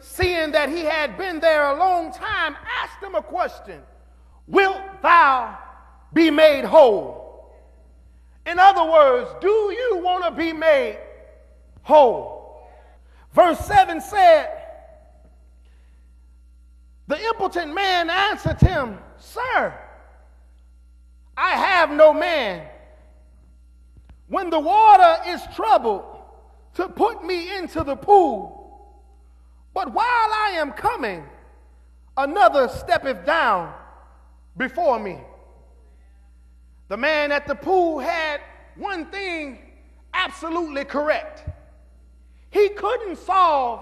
seeing that he had been there a long time, asked him a question: wilt thou be made whole? In other words, do you want to be made whole? Verse 7 said, the impotent man answered him, Sir, I have no man when the water is troubled to put me into the pool. But while I am coming, another steppeth down before me. The man at the pool had one thing absolutely correct. He couldn't solve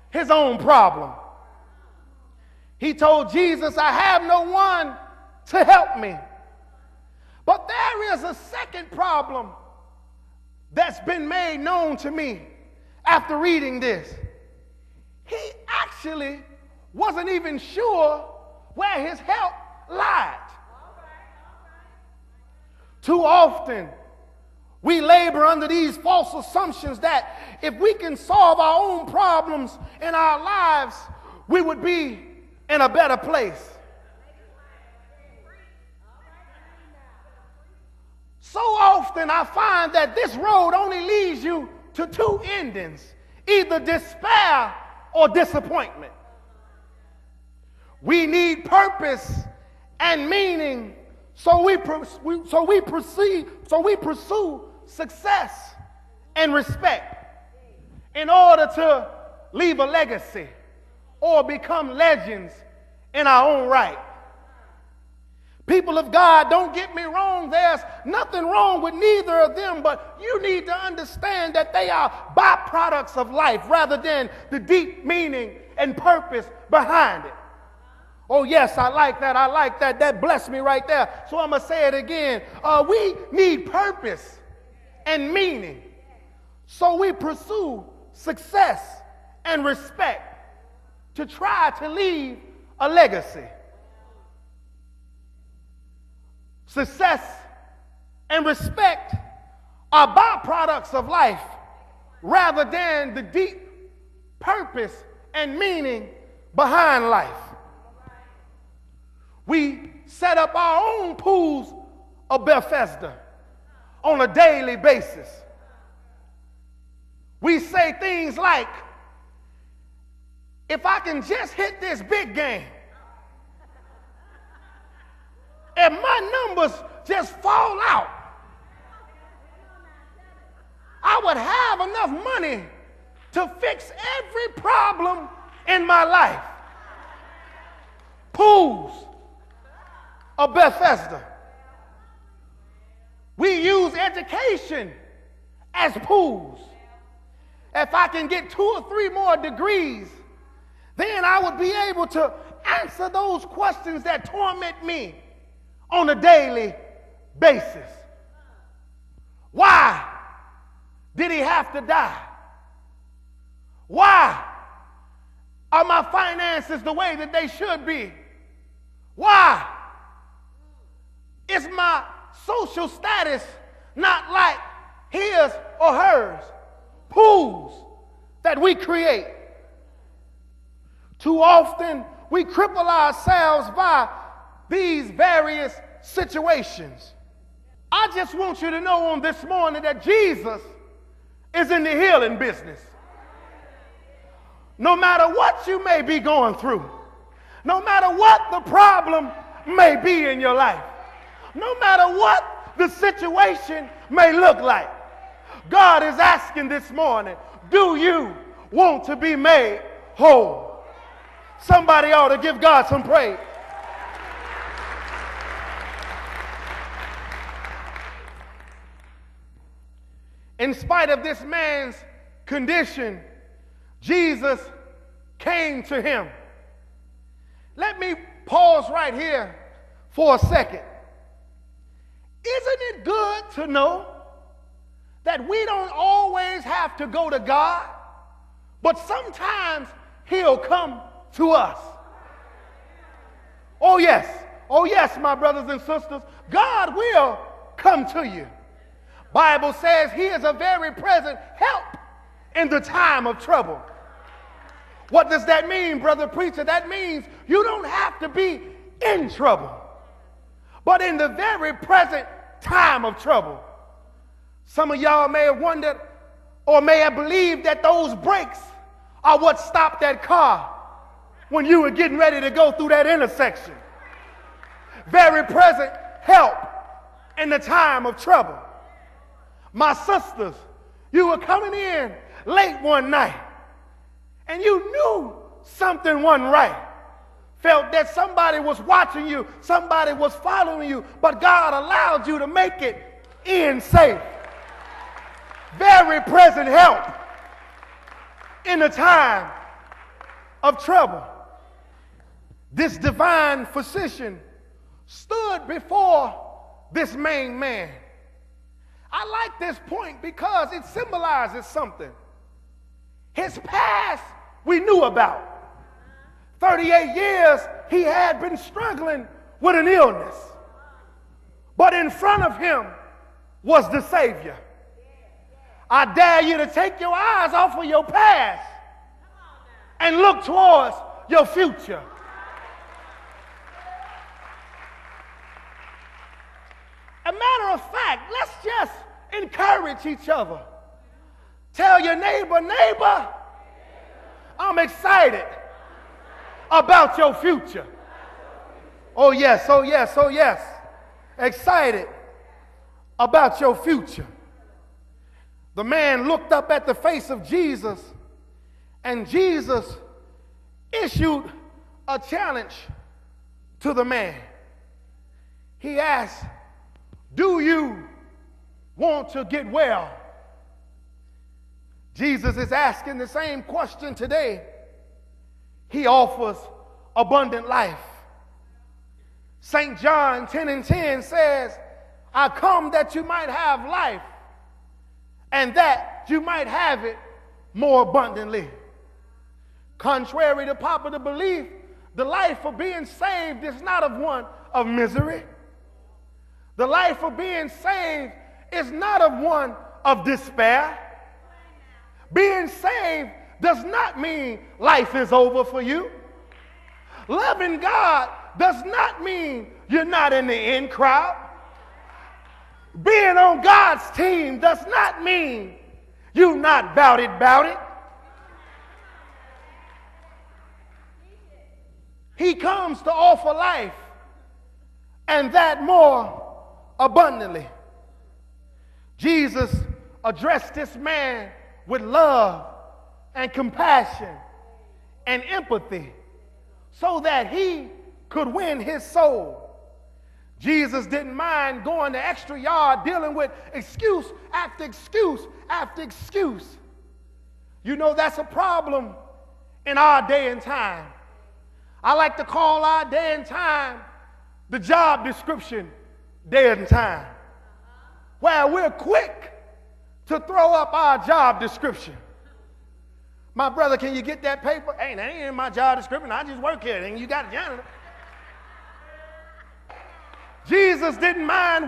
his own problem. He told Jesus, I have no one to help me. But there is a second problem that's been made known to me after reading this. He actually wasn't even sure where his help lied. Too often, we labor under these false assumptions that if we can solve our own problems in our lives, we would be in a better place. So often I find that this road only leads you to two endings, either despair or disappointment. We need purpose and meaning, so we pursue success and respect in order to leave a legacy or become legends in our own right. People of God, don't get me wrong, there's nothing wrong with neither of them, but you need to understand that they are byproducts of life rather than the deep meaning and purpose behind it. Oh yes, I like that, that blessed me right there, so I'm going to say it again. We need purpose and meaning, so we pursue success and respect to try to leave a legacy. Success and respect are byproducts of life rather than the deep purpose and meaning behind life. We set up our own pools of Bethesda on a daily basis. We say things like, if I can just hit this big game, if my numbers just fall out, I would have enough money to fix every problem in my life. Pools of Bethesda. We use education as pools. If I can get 2 or 3 more degrees, then I would be able to answer those questions that torment me on a daily basis. Why did he have to die? Why are my finances the way that they should be? Why is my social status not like his or hers? Pools that we create. Too often we cripple ourselves by these various situations. I just want you to know on this morning that Jesus is in the healing business. No matter what you may be going through, no matter what the problem may be in your life, no matter what the situation may look like, God is asking this morning, do you want to be made whole? Somebody ought to give God some praise. In spite of this man's condition, Jesus came to him. Let me pause right here for a second. Isn't it good to know that we don't always have to go to God, but sometimes he'll come to us? Oh yes, my brothers and sisters, God will come to you. Bible says he is a very present help in the time of trouble. What does that mean, brother preacher? That means you don't have to be in trouble, but in the very present time of trouble. Some of y'all may have wondered or may have believed that those brakes are what stopped that car when you were getting ready to go through that intersection. Very present help in the time of trouble. My sisters, you were coming in late one night and you knew something wasn't right. Felt that somebody was watching you, somebody was following you, but God allowed you to make it in safe. Very present help in the time of trouble. This divine physician stood before this main man. I like this point because it symbolizes something. His past we knew about. 38 years he had been struggling with an illness. But in front of him was the Savior. I dare you to take your eyes off of your past and look towards your future. A matter of fact, let's just encourage each other. Tell your neighbor, neighbor, I'm excited about your future. Oh yes, oh yes, oh yes. Excited about your future. The man looked up at the face of Jesus, and Jesus issued a challenge to the man. He asked, do you want to get well? Jesus is asking the same question today. He offers abundant life. St. John 10:10 says, I come that you might have life, and that you might have it more abundantly. Contrary to popular belief, the life of being saved is not of one of misery. The life of being saved is not of one of despair. Being saved does not mean life is over for you. Loving God does not mean you're not in the in crowd. Being on God's team does not mean you're not about it. He comes to offer life, and that more abundantly. Jesus addressed this man with love and compassion and empathy so that he could win his soul. Jesus didn't mind going the extra yard dealing with excuse after excuse after excuse. You know, that's a problem in our day and time. I like to call our day and time the job description day and time, where we're quick to throw up our job description. My brother, can you get that paper? Hey, that ain't in my job description. I just work here. And you got a janitor. Jesus didn't mind